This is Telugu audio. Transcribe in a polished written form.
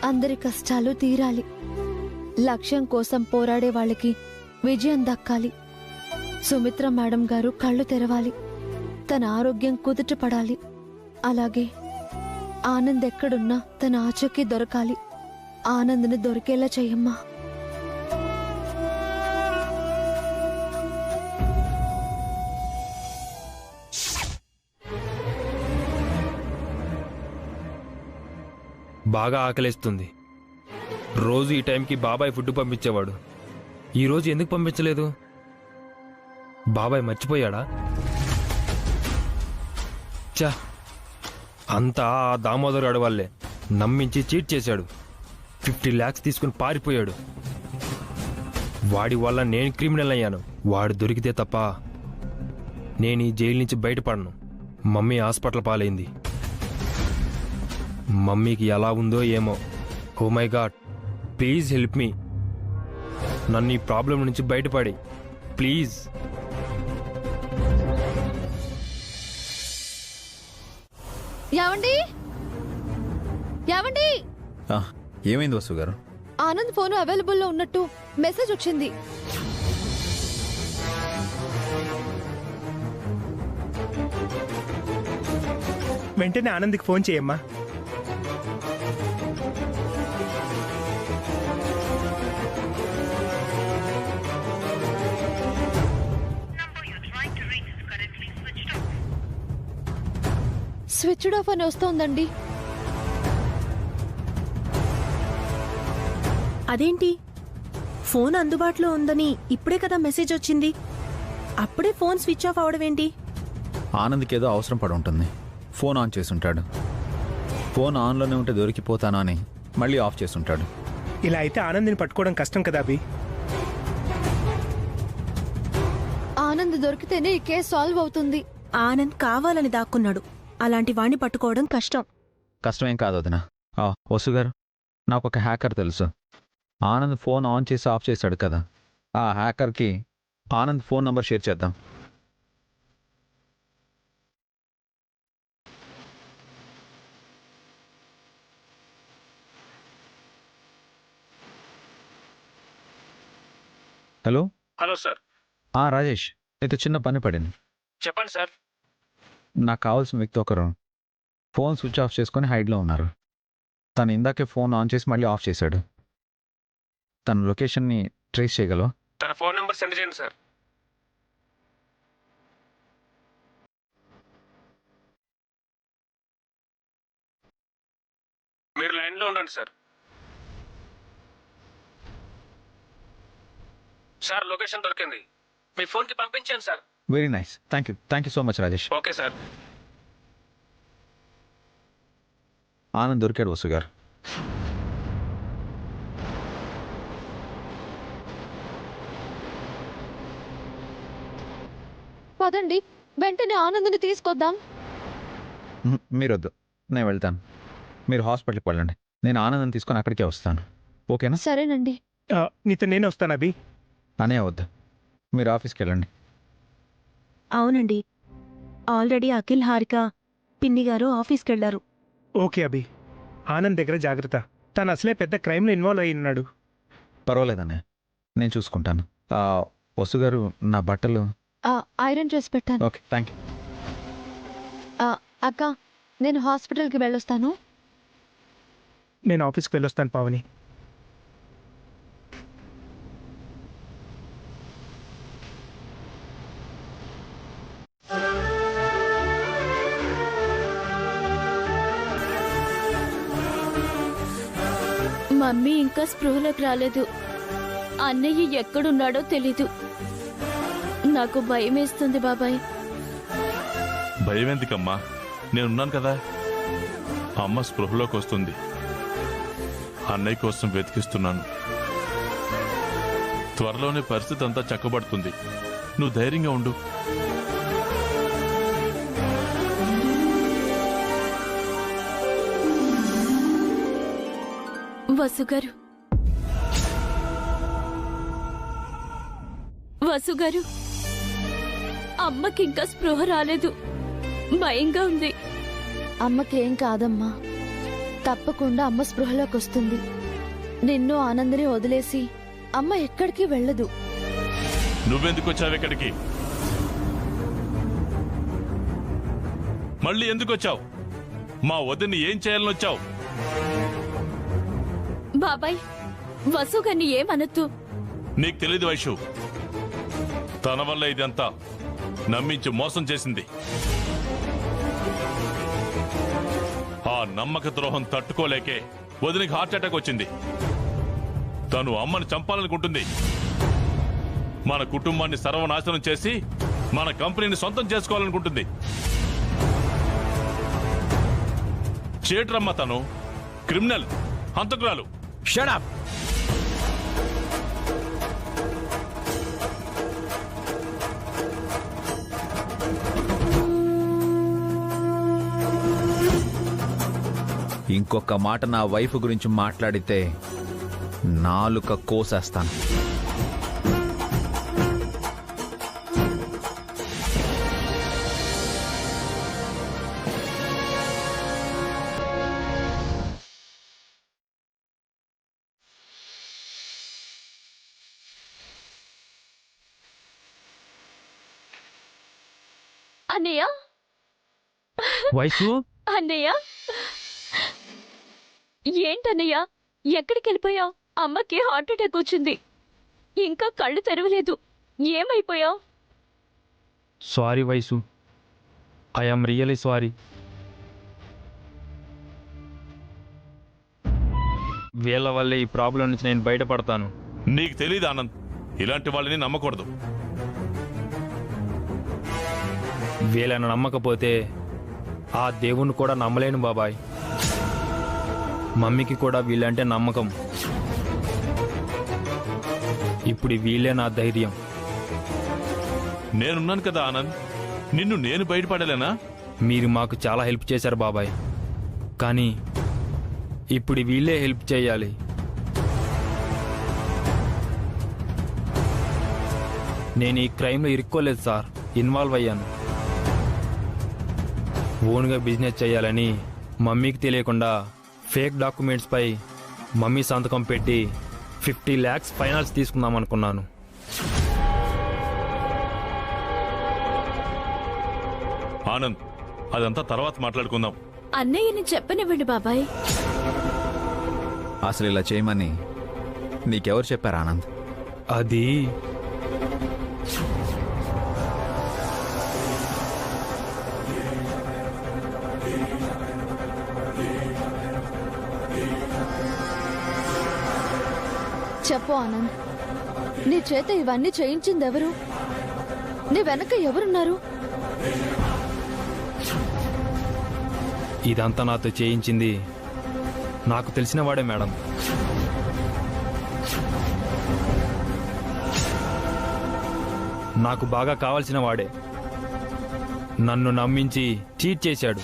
అందరి కష్టాలు తీరాలి, లక్ష్యం కోసం పోరాడే వాళ్ళకి విజయం దక్కాలి. సుమిత్ర మేడం గారు కళ్ళు తెరవాలి, తన ఆరోగ్యం కుదుటపడాలి. అలాగే ఆనంద్ ఎక్కడున్నా తన ఆచూకీ దొరకాలి. ఆనంద్ని దొరికేలా చెయ్యమ్మా. బాగా ఆకలేస్తుంది. రోజు ఈ టైంకి బాబాయ్ ఫుడ్ పంపించేవాడు. ఈరోజు ఎందుకు పంపించలేదు? బాబాయ్ మర్చిపోయాడా? చా, అంతా ఆ దామోదర్ గాడి వల్లే. నమ్మించి చీట్ చేశాడు. 50 lakhs తీసుకుని పారిపోయాడు. వాడి వల్ల నేను క్రిమినల్ అయ్యాను. వాడు దొరికితే తప్ప నేను ఈ జైలు నుంచి బయటపడను. మమ్మీ హాస్పిటల్ పాలైంది. మమ్మీకి ఎలా ఉందో ఏమో. Oh my god, please help me. నన్ను ఈ ప్రాబ్లం నుంచి బయటపడి ప్లీజ్. యావండి, యావండి, ఏమైంది వసు గారు? ఆనంద్ ఫోన్ అవైలబుల్ లో ఉన్నట్టు మెసేజ్ వచ్చింది. వెంటనే ఆనంద్కి ఫోన్ చేయమ్మా. స్విచ్డ్ ఆఫ్ అని వస్తోందండి. అదేంటి, ఫోన్ అందుబాటులో ఉందని ఇప్పుడే కదా మెసేజ్ వచ్చింది. అప్పుడే ఫోన్ స్విచ్ ఆఫ్ అవడమేంటి? ఆనంద్కి ఏదో అవసరం పడి ఉంటుంది. ఫోన్ ఆన్ చేసుంటాడు. ఫోన్ ఆన్లోనే ఉంటే దొరికిపోతానా అని మళ్ళీ ఆఫ్ చేసుంటాడు. ఇలా అయితే ఆనంద్ని పట్టుకోవడం కష్టం కదా అభి. ఆనంద్ దొరికితేనే ఈ కేసు సాల్వ్ అవుతుంది. ఆనంద్ కావాలని దాక్కున్నాడు. అలాంటి వాణ్ణి పట్టుకోవడం కష్టం. కష్టమేం కాదు వదినా. వసు గారు, నాకు ఒక హ్యాకర్ తెలుసు. ఆనంద్ ఫోన్ ఆన్ చేసి ఆఫ్ చేశాడు కదా, ఆ హ్యాకర్కి ఆనంద్ ఫోన్ నంబర్ షేర్ చేద్దాం. హలో. Hello sir. రాజేష్, అయితే చిన్న పని పడింది. చెప్పండి సార్. నాకు కావాల్సిన వ్యక్తి ఒకరు ఫోన్ స్విచ్ ఆఫ్ చేసుకొని హైడ్లో ఉన్నారు. తను ఇందాకే ఫోన్ ఆన్ చేసి మళ్ళీ ఆఫ్ చేశాడు. తన లొకేషన్ని ట్రేస్ చేయగలవా? తన ఫోన్ నెంబర్ సెండ్ చేయండి సార్. మీరు లైన్లో ఉండండి సార్. సార్, లొకేషన్ దొరికింది. మీ ఫోన్కి పంపించాను sir. Very nice. Thank you so much Rajesh. Okay sir. Anand దొరికాడు వసు గారు. పదండి, వెంటనే ఆనంద్ని తీసుకొద్దాం. మీరొద్దు, నేను వెళ్తాను. మీరు హాస్పిటల్కి వెళ్ళండి. నేను ఆనందం తీసుకొని అక్కడికే వస్తాను. ఓకేనా? సరేనండి. నీతో నేను వస్తాను అభి. అనే వద్దు, మీరు ఆఫీస్కి వెళ్ళండి. అవునండి, ఆల్రెడీ అఖిల్, హారిక, పిన్ని గారు ఆఫీస్కి వెళ్లారు. ఓకే అభి, ఆనంద్ దగ్గర జాగ్రత్త. తను అసలే పెద్ద క్రైమ్లో ఇన్వాల్వ్ అయి ఉన్నాడు. పర్వాలేదనే, నేను చూసుకుంటాను. వసు గారు, నా బట్టలు ఐరన్ చేసి పెట్టాను. Okay, thank you. అక్క, నేను హాస్పిటల్కి వెళ్ళొస్తాను. నేను ఆఫీస్కి వెళ్ళొస్తాను పావని. మమ్మీ ఇంకా స్పృహలోకి రాలేదు. అన్నయ్య ఎక్కడున్నాడో తెలీదు. నాకు భయమేస్తుంది బాబాయ్. భయమెందుకమ్మా, నేనున్నాను కదా. అమ్మ స్పృహలోకి వస్తుంది. అన్నయ్య కోసం వెతికిస్తున్నాను. త్వరలోనే పరిస్థితి అంతా చక్కబడుతుంది. నువ్వు ధైర్యంగా ఉండు. వసుగారు, వసుగారు, అమ్మకింకా స్పృహ రాలేదు. భయంగా ఉంది. అమ్మకేం కాదమ్మా, తప్పకుండా అమ్మ స్పృహలోకి వస్తుంది. నిన్ను ఆనందని వదిలేసి అమ్మ ఎక్కడికి వెళ్ళదు. నువ్వెందుకు వచ్చావు ఇక్కడికి? మళ్ళీ ఎందుకు వచ్చావు? మా వదిన్ని ఏం చేయాలని వచ్చావు? బాబాయ్, వసు గారిని ఏమనొద్దు. నీకు తెలీదు వైషు, తన వల్ల ఇదంతా నమ్మించి మోసం చేసింది. ఆ నమ్మక ద్రోహం తట్టుకోలేకే వదినికి హార్ట్ అటాక్ వచ్చింది. తను అమ్మని చంపాలనుకుంటుంది. మన కుటుంబాన్ని సర్వనాశనం చేసి మన కంపెనీని సొంతం చేసుకోవాలనుకుంటుంది. చేటరమ్మ, తను క్రిమినల్, హంతకురాలు. Shut up. ఇంకొక మాట నా వైఫ్ గురించి మాట్లాడితే నాలుక కోసేస్తాను. అన్నయ్య, వైసు, అన్నయ్య, ఏంటన్నయ్య ఎక్కడికి వెళ్ళిపోయావు? అమ్మకి హార్ట్ అటాక్ వచ్చింది, ఇంకా కళ్ళు తెరవలేదు. ఏమైపోయావు? Sorry Vaisu, I'm really sorry. వీళ్ళ వల్లే ఈ ప్రాబ్లం నుంచి నేను బయటపడతాను. నీకు తెలీదు ఆనంద్, ఇలాంటి వాళ్ళని నమ్మకూడదు. వీళ్ళని నమ్మకపోతే ఆ దేవుణ్ణి కూడా నమ్మలేను బాబాయ్. మమ్మీకి కూడా వీళ్ళంటే నమ్మకం. ఇప్పుడు వీళ్ళే నా ధైర్యం. నేనున్నాను కదా ఆనంద్, నిన్ను నేను బయటపడలేనా? మీరు మాకు చాలా హెల్ప్ చేశారు బాబాయ్, కానీ ఇప్పుడు వీళ్ళే హెల్ప్ చేయాలి. నేను ఈ క్రైమ్లో ఇరుక్కోలేదు సార్, ఇన్వాల్వ్ అయ్యాను. ఓన్గా బిజినెస్ చేయాలని మమ్మీకి తెలియకుండా ఫేక్ డాక్యుమెంట్స్ పై మమ్మీ సంతకం పెట్టి 50 lakhs ఫైనాన్స్ తీసుకుందాం అనుకున్నాను. ఆనంద్, అదంతా తర్వాత మాట్లాడుకుందాం. అన్నయ్యని చెప్పనివ్వండి బాబాయ్. అసలు ఇలా చేయమని నీకెవరు చెప్పారు ఆనంద్? అది చెప్పు ఆనంద్, నీ చేత ఇవన్నీ చేయించింది ఎవరు? నీ వెనక ఎవరున్నారు? ఇదంతా నాతో చేయించింది నాకు తెలిసిన వాడే మేడం. నాకు బాగా కావాల్సిన వాడే. నన్ను నమ్మించి చీట్ చేశాడు.